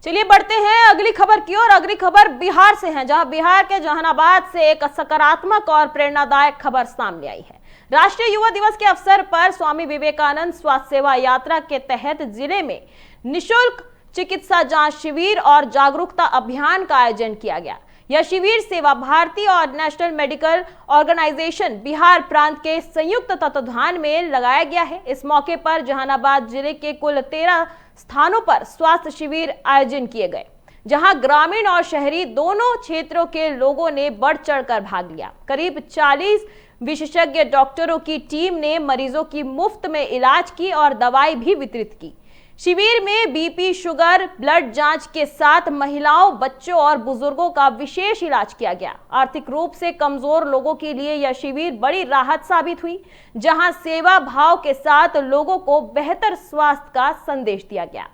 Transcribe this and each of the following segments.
चलिए बढ़ते हैं अगली खबर की ओर। अगली खबर बिहार से है, जहां बिहार के जहानाबाद से एक सकारात्मक और प्रेरणादायक खबर सामने आई है। राष्ट्रीय युवा दिवस के अवसर पर स्वामी विवेकानंद स्वास्थ्य सेवा यात्रा के तहत जिले में निःशुल्क चिकित्सा जांच शिविर और जागरूकता अभियान का आयोजन किया गया। यह शिविर सेवा भारती और नेशनल मेडिकल ऑर्गेनाइजेशन बिहार प्रांत के संयुक्त तत्वाधान में लगाया गया है। इस मौके पर जहानाबाद जिले के कुल 13 स्थानों पर स्वास्थ्य शिविर आयोजन किए गए, जहां ग्रामीण और शहरी दोनों क्षेत्रों के लोगों ने बढ़ चढ़कर भाग लिया। करीब 40 विशेषज्ञ डॉक्टरों की टीम ने मरीजों की मुफ्त में इलाज की और दवाई भी वितरित की। शिविर में बीपी, शुगर, ब्लड जांच के साथ महिलाओं, बच्चों और बुजुर्गों का विशेष इलाज किया गया। आर्थिक रूप से कमजोर लोगों के लिए यह शिविर बड़ी राहत साबित हुई, जहां सेवा भाव के साथ लोगों को बेहतर स्वास्थ्य का संदेश दिया गया।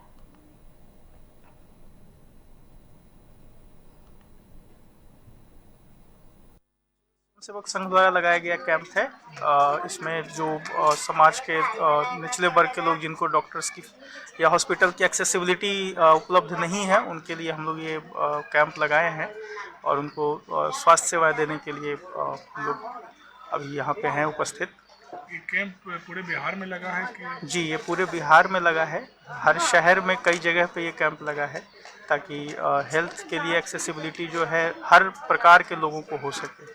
सेवक संघ द्वारा लगाया गया कैंप है। इसमें जो समाज के निचले वर्ग के लोग जिनको डॉक्टर्स की या हॉस्पिटल की एक्सेसिबिलिटी उपलब्ध नहीं है, उनके लिए हम लोग ये कैंप लगाए हैं और उनको स्वास्थ्य सेवाएं देने के लिए हम लोग अभी यहाँ पे हैं उपस्थित। ये कैंप पूरे बिहार में लगा है कि? जी, ये पूरे बिहार में लगा है। हर शहर में कई जगह पे ये कैंप लगा है ताकि हेल्थ के लिए एक्सेसिबिलिटी जो है हर प्रकार के लोगों को हो सके।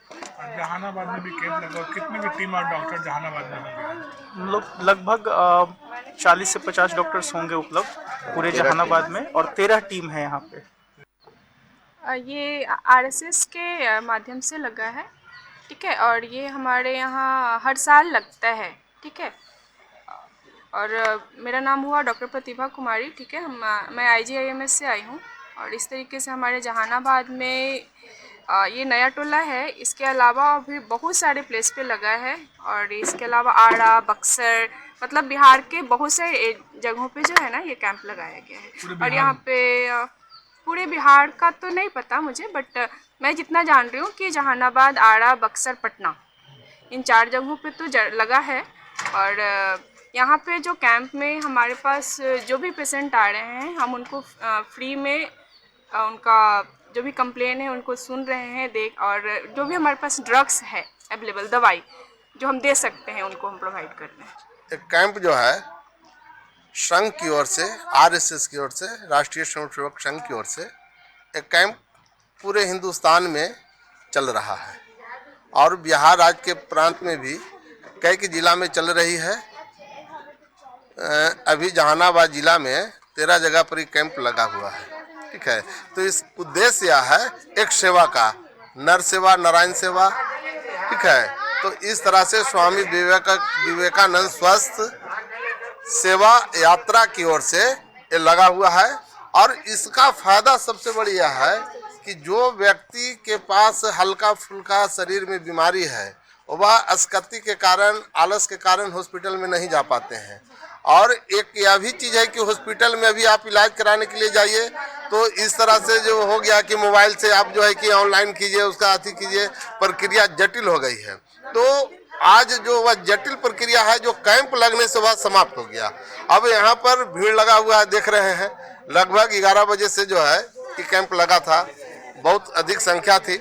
जहानाबाद में भी कैंप लगा, कितने की टीम और डॉक्टर जहानाबाद में होंगे? हम लोग लगभग 40 से 50 डॉक्टर्स होंगे उपलब्ध पूरे जहानाबाद में और 13 टीम है यहाँ पे। ये आरएसएस के माध्यम से लगा है, ठीक है, और ये हमारे यहाँ हर साल लगता है, ठीक है। और मेरा नाम हुआ डॉक्टर प्रतिभा कुमारी, ठीक है। मैं IGIMS से आई हूँ और इस तरीके से हमारे जहानाबाद में ये नया टोला है। इसके अलावा भी बहुत सारे प्लेस पे लगा है और इसके अलावा आड़ा, बक्सर, मतलब बिहार के बहुत से जगहों पे जो है ना ये कैंप लगाया गया है। और यहाँ पे पूरे बिहार का तो नहीं पता मुझे, बट मैं जितना जान रही हूँ कि जहानाबाद, आड़ा, बक्सर, पटना, इन 4 जगहों पे तो लगा है। और यहाँ पे जो कैंप में हमारे पास जो भी पेशेंट आ रहे हैं, हम उनको फ्री में उनका जो भी कंप्लेन है उनको सुन रहे हैं, और जो भी हमारे पास ड्रग्स है अवेलेबल, दवाई जो हम दे सकते हैं उनको हम प्रोवाइड कर रहे हैं। एक कैंप जो है संघ की ओर से, RSS की ओर से, राष्ट्रीय स्वयंसेवक संघ की ओर से एक कैंप पूरे हिंदुस्तान में चल रहा है और बिहार राज्य के प्रांत में भी कई जिला में चल रही है। अभी जहानाबाद जिला में 13 जगह पर कैंप लगा हुआ है, ठीक है। तो इस उद्देश्य यह है एक सेवा का, नर सेवा, नारायण सेवा, ठीक है। तो इस तरह से स्वामी विवेकानंद स्वास्थ्य सेवा यात्रा की ओर से ये लगा हुआ है और इसका फायदा सबसे बड़ी यह है कि जो व्यक्ति के पास हल्का फुल्का शरीर में बीमारी है, वह अस्कती के कारण, आलस के कारण हॉस्पिटल में नहीं जा पाते हैं। और एक यह भी चीज़ है कि हॉस्पिटल में भी आप इलाज कराने के लिए जाइए तो इस तरह से जो हो गया कि मोबाइल से आप जो है कि ऑनलाइन कीजिए, उसका अति कीजिए, प्रक्रिया जटिल हो गई है। तो आज जो वह जटिल प्रक्रिया है, जो कैंप लगने से वह समाप्त हो गया। अब यहाँ पर भीड़ लगा हुआ है, देख रहे हैं। लगभग 11 बजे से जो है कि कैंप लगा था, बहुत अधिक संख्या थी।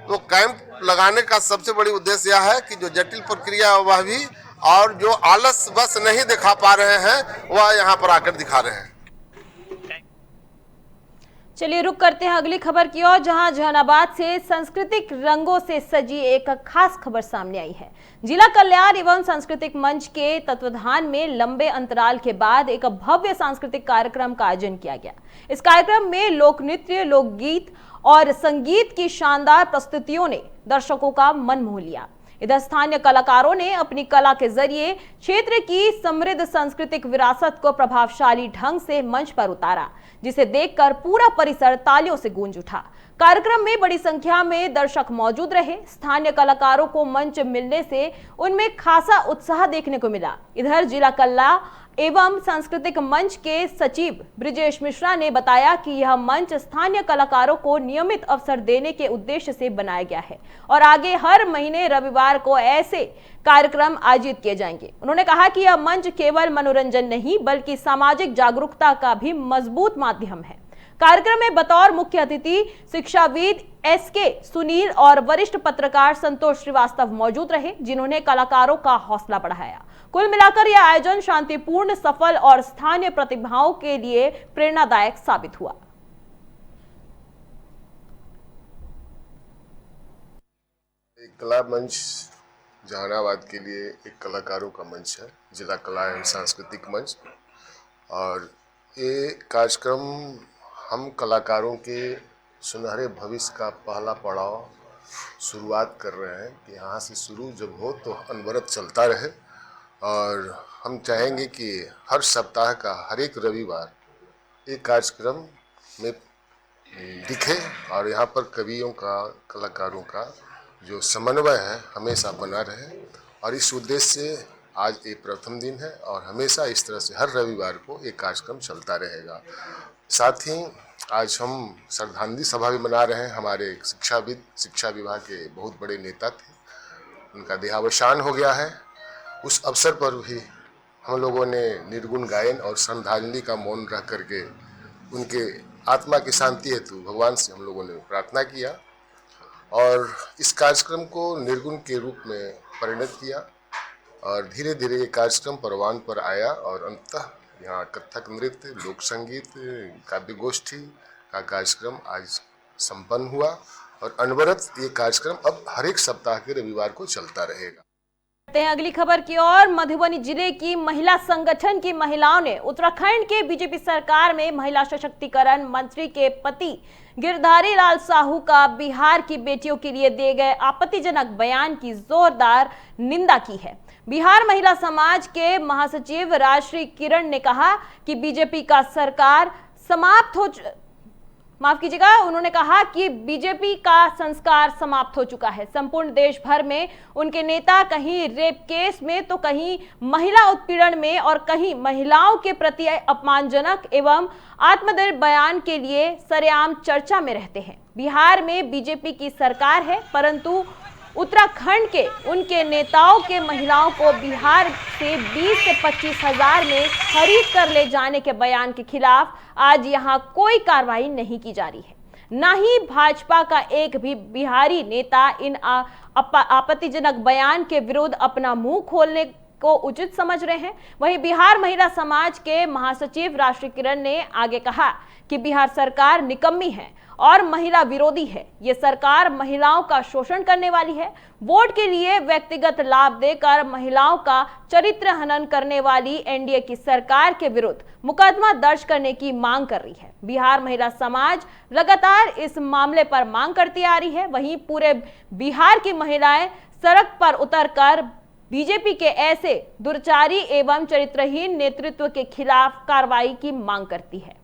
तो कैंप लगाने का सबसे बड़ी उद्देश्य यह है कि जो जटिल प्रक्रिया वह भी, और जो आलस बस नहीं दिखा पा रहे हैं वह यहाँ पर आकर दिखा रहे हैं। चलिए रुक करते हैं अगली खबर की ओर, जहां जहानाबाद से सांस्कृतिक रंगों से सजी एक खास खबर सामने आई है। जिला कल्याण एवं सांस्कृतिक मंच के तत्वाधान में लंबे अंतराल के बाद एक भव्य सांस्कृतिक कार्यक्रम का आयोजन किया गया। इस कार्यक्रम में लोक नृत्य, लोकगीत और संगीत की शानदार प्रस्तुतियों ने दर्शकों का मन मोह लिया। इधर स्थानीय कलाकारों ने अपनी कला के जरिए क्षेत्र की समृद्ध सांस्कृतिक विरासत को प्रभावशाली ढंग से मंच पर उतारा, जिसे देखकर पूरा परिसर तालियों से गूंज उठा। कार्यक्रम में बड़ी संख्या में दर्शक मौजूद रहे। स्थानीय कलाकारों को मंच मिलने से उनमें खासा उत्साह देखने को मिला। इधर जिला कला एवं सांस्कृतिक मंच के सचिव ब्रिजेश मिश्रा ने बताया कि यह मंच स्थानीय कलाकारों को नियमित अवसर देने के उद्देश्य से बनाया गया है और आगे हर महीने रविवार को ऐसे कार्यक्रम आयोजित किए जाएंगे। उन्होंने कहा कि यह मंच केवल मनोरंजन नहीं बल्कि सामाजिक जागरूकता का भी मजबूत माध्यम है। कार्यक्रम में बतौर मुख्य अतिथि शिक्षाविद एसके सुनील और वरिष्ठ पत्रकार संतोष श्रीवास्तव मौजूद रहे, जिन्होंने कलाकारों का हौसला बढ़ाया। कुल मिलाकर यह आयोजन शांतिपूर्ण, सफल और स्थानीय प्रतिभाओं के लिए प्रेरणादायक साबित हुआ। एक कला मंच जहानाबाद के लिए एक कलाकारों का मंच है, जिला कला एवं सांस्कृतिक मंच, और ये कार्यक्रम हम कलाकारों के सुनहरे भविष्य का पहला पड़ाव शुरुआत कर रहे हैं कि यहाँ से शुरू जब हो तो अनवरत चलता रहे। और हम चाहेंगे कि हर सप्ताह का हर एक रविवार एक कार्यक्रम में दिखे और यहाँ पर कवियों का, कलाकारों का जो समन्वय है हमेशा बना रहे। और इस उद्देश्य से आज एक प्रथम दिन है और हमेशा इस तरह से हर रविवार को एक कार्यक्रम चलता रहेगा। साथ ही आज हम श्रद्धांजलि सभा भी मना रहे हैं। हमारे एक शिक्षाविद, शिक्षा विभाग के बहुत बड़े नेता थे, उनका देहावसान हो गया है। उस अवसर पर भी हम लोगों ने निर्गुण गायन और श्रद्धांजलि का मौन रख करके उनके आत्मा की शांति हेतु भगवान से हम लोगों ने प्रार्थना किया और इस कार्यक्रम को निर्गुण के रूप में परिणत किया और धीरे धीरे ये कार्यक्रम परवान पर आया और अंततः यहाँ कथक नृत्य, लोक संगीत, काव्य गोष्ठी का कार्यक्रम आज संपन्न हुआ और अनवरत ये कार्यक्रम अब हर एक सप्ताह के रविवार को चलता रहेगा। अगली खबर की ओर, मधुबनी जिले की महिला संगठन की महिलाओं ने उत्तराखंड के बीजेपी सरकार में महिला सशक्तिकरण मंत्री के पति गिरधारी लाल साहू का बिहार की बेटियों के लिए दिए गए आपत्तिजनक बयान की जोरदार निंदा की है। बिहार महिला समाज के महासचिव राजश्री किरण ने कहा कि बीजेपी का सरकार उन्होंने कहा कि बीजेपी का संस्कार समाप्त हो चुका है। संपूर्ण देश भर में उनके नेता कहीं रेप केस में तो कहीं महिला उत्पीड़न में और कहीं महिलाओं के प्रति अपमानजनक एवं आत्मदर्द बयान के लिए सरेआम चर्चा में रहते हैं। बिहार में बीजेपी की सरकार है, परंतु उत्तराखंड के उनके नेताओं के महिलाओं को बिहार से 20 से 25 हजार में खरीद कर ले जाने के बयान के खिलाफ आज यहां कोई कार्रवाई नहीं की जा रही है। न ही भाजपा का एक भी बिहारी नेता इन आपत्तिजनक बयान के विरुद्ध अपना मुंह खोलने को उचित समझ रहे हैं। वहीं बिहार महिला समाज के महासचिव राजश्री किरण ने आगे कहा कि बिहार सरकार निकम्मी है और महिला विरोधी है। ये सरकार महिलाओं का शोषण करने वाली है। वोट के लिए व्यक्तिगत लाभ देकर महिलाओं का चरित्र हनन करने वाली एनडीए की सरकार के विरुद्ध मुकदमा दर्ज करने की मांग कर रही है। बिहार महिला समाज लगातार इस मामले पर मांग करती आ रही है। वहीं पूरे बिहार की महिलाएं सड़क पर उतरकर बीजेपी के ऐसे दुर्चारी एवं चरित्रहीन नेतृत्व के खिलाफ कार्रवाई की मांग करती है।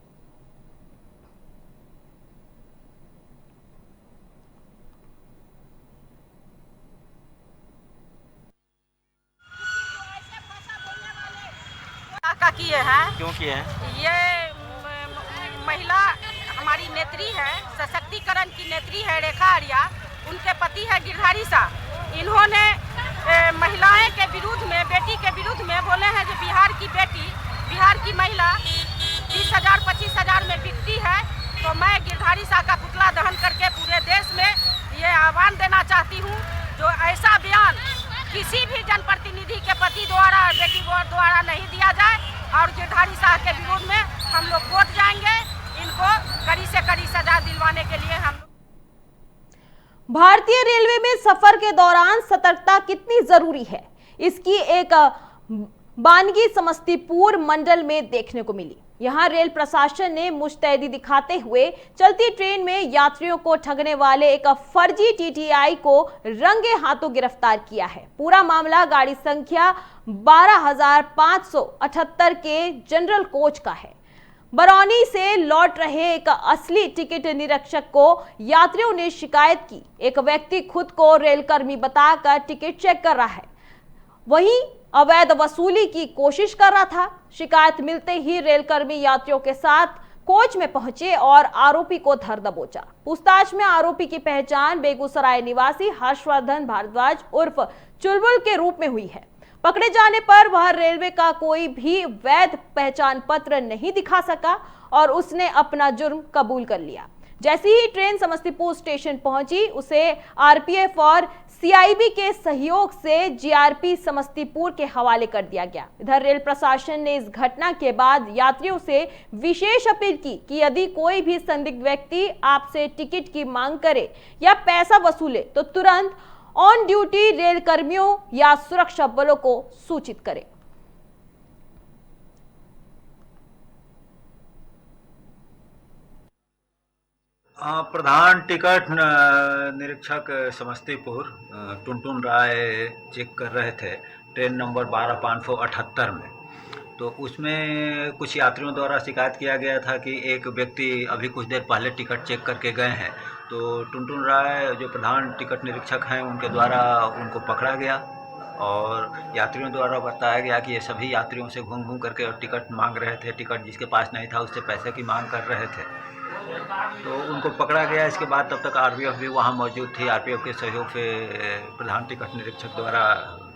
किए हैं। क्यों किए हैं? ये महिला हमारी नेत्री है, सशक्तिकरण की नेत्री है रेखा आर्या, उनके पति है गिरधारी साहब। इन्होंने महिलाएं के विरुद्ध में, बेटी के विरुद्ध में बोले हैं जो बिहार की बेटी, बिहार की महिला 20,000 25,000 में बिकती है। तो मैं गिरधारी साहब का पुतला दहन करके पूरे देश में ये आह्वान देना चाहती हूँ, जो ऐसा बयान किसी भी जनप्रतिनिधि के पति द्वारा, बेटी द्वारा नहीं दिया जाए। और गिरधारी साहब के विरोध में हम लोग वोट जाएंगे। इनको कड़ी से कड़ी सजा दिलवाने के लिए हम। भारतीय रेलवे में सफर के दौरान सतर्कता कितनी जरूरी है, इसकी एक बानगी समस्तीपुर मंडल में देखने को मिली। यहां रेल प्रशासन ने मुस्तैदी दिखाते हुए चलती ट्रेन में यात्रियों को ठगने वाले एक फर्जी टीटीआई को रंगे हाथों गिरफ्तार किया है। पूरा मामला गाड़ी संख्या 12,578 के जनरल कोच का है। बरौनी से लौट रहे एक असली टिकट निरीक्षक को यात्रियों ने शिकायत की। एक व्यक्ति खुद को रेलकर्मी बताकर टिकट चेक कर रहा है। वहीं अवैध वसूली की कोशिश कर रहा था। शिकायत मिलते ही रेलकर्मी यात्रियों के साथ कोच में पहुंचे और आरोपी को धर दबोचा। पूछताछ में आरोपी की पहचान बेगूसराय निवासी हर्षवर्धन भारद्वाज उर्फ चुलबुल के रूप में हुई है। पकड़े जाने पर वह रेलवे का कोई भी वैध पहचान पत्र नहीं दिखा सका और उसने अपना जुर्म कबूल कर लिया। जैसे ही ट्रेन समस्तीपुर स्टेशन पहुंची, उसे आरपीएफ और सीआईबी के सहयोग से जीआरपी समस्तीपुर के हवाले कर दिया गया। इधर रेल प्रशासन ने इस घटना के बाद यात्रियों से विशेष अपील की कि यदि कोई भी संदिग्ध व्यक्ति आपसे टिकट की मांग करे या पैसा वसूले तो तुरंत ऑन ड्यूटी रेल कर्मियों या सुरक्षा बलों को सूचित करें। प्रधान टिकट निरीक्षक समस्तीपुर टुनटुन राय चेक कर रहे थे ट्रेन नंबर 12578 में। तो उसमें कुछ यात्रियों द्वारा शिकायत किया गया था कि एक व्यक्ति अभी कुछ देर पहले टिकट चेक करके गए हैं। तो टुनटुन राय जो प्रधान टिकट निरीक्षक हैं उनके द्वारा उनको पकड़ा गया और यात्रियों द्वारा बताया गया कि ये सभी यात्रियों से घूम घूम करके टिकट मांग रहे थे। टिकट जिसके पास नहीं था उससे पैसे की मांग कर रहे थे। तो उनको पकड़ा गया। इसके बाद तब तक आरपीएफ भी वहाँ मौजूद थी। आरपीएफ के सहयोग से प्रधान टिकट निरीक्षक द्वारा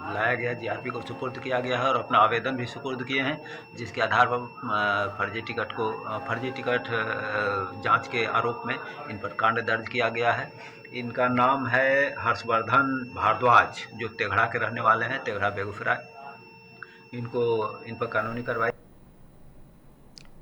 लाया गया, जीआरपी को सुपुर्द किया गया है और अपना आवेदन भी सुपुर्द किए हैं, जिसके आधार पर फर्जी टिकट जांच के आरोप में इन पर कांड दर्ज किया गया है। इनका नाम है हर्षवर्धन भारद्वाज, जो तेघड़ा के रहने वाले हैं, तेघड़ा बेगूसराय। इन पर कानूनी कार्रवाई।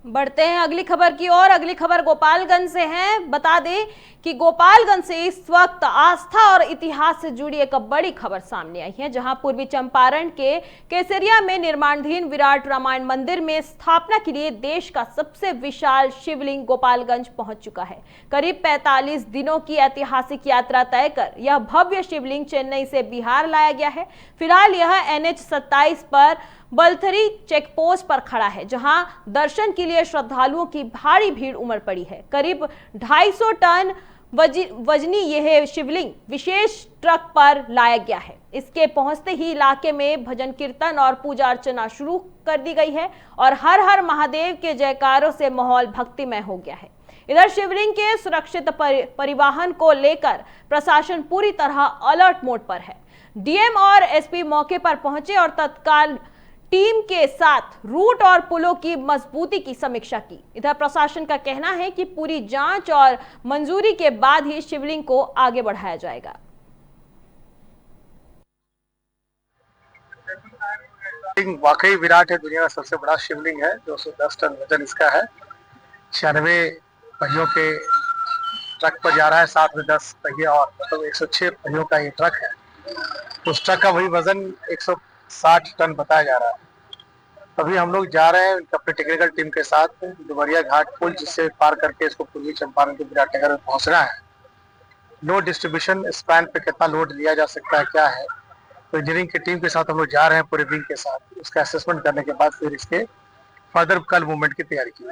बढ़ते हैं अगली खबर की ओर। अगली खबर गोपालगंज से है। बता दें कि गोपालगंज से इस वक्त आस्था और इतिहास से जुड़ी एक बड़ी खबर सामने आई है, जहां पूर्वी चंपारण के केसरिया में निर्माणाधीन विराट रामायण मंदिर में स्थापना के लिए देश का सबसे विशाल शिवलिंग गोपालगंज पहुंच चुका है। करीब 45 दिनों की ऐतिहासिक यात्रा तय कर यह भव्य शिवलिंग चेन्नई से बिहार लाया गया है। फिलहाल यह NH 27 पर बलथरी चेकपोस्ट पर खड़ा है, जहां दर्शन के लिए श्रद्धालुओं की भारी भीड़ उमड़ पड़ी है। करीब 250 टन वजनी यह शिवलिंग विशेष ट्रक पर लाया गया है। इसके पहुंचते ही इलाके में भजन कीर्तन और पूजा अर्चना शुरू कर दी गई है और हर हर महादेव के जयकारों से माहौल भक्तिमय हो गया है। इधर शिवलिंग के सुरक्षित परिवहन को लेकर प्रशासन पूरी तरह अलर्ट मोड पर है। डीएम और एसपी मौके पर पहुंचे और तत्काल टीम के साथ रूट और पुलों की मजबूती की समीक्षा की। इधर प्रशासन का कहना है कि पूरी जांच और मंजूरी के बाद ही शिवलिंग को आगे बढ़ाया जाएगा। वाकई विराट है, दुनिया का सबसे बड़ा शिवलिंग है। 210 टन वजन इसका है। 96 पहियों के ट्रक पर जा रहा है, साथ में 10 पहिए और मतलब 106 पहियों का ये ट्रक है। उस ट्रक का वही वजन 160 टन बताया जा रहा है। अभी हम लोग जा रहे हैं अपने टेक्निकल टीम के साथ डुमरिया घाट पुल, जिससे पार करके इसको पूर्वी चंपारण के विराटनगर में पहुंचना है। लोड डिस्ट्रीब्यूशन स्पैन पे कितना लोड लिया जा सकता है, क्या है, तो इंजीनियरिंग की टीम के साथ हम लोग जा रहे हैं पूरे विंग के साथ। उसका असेसमेंट करने के बाद फिर इसके फर्दर कल मूवमेंट की तैयारी की।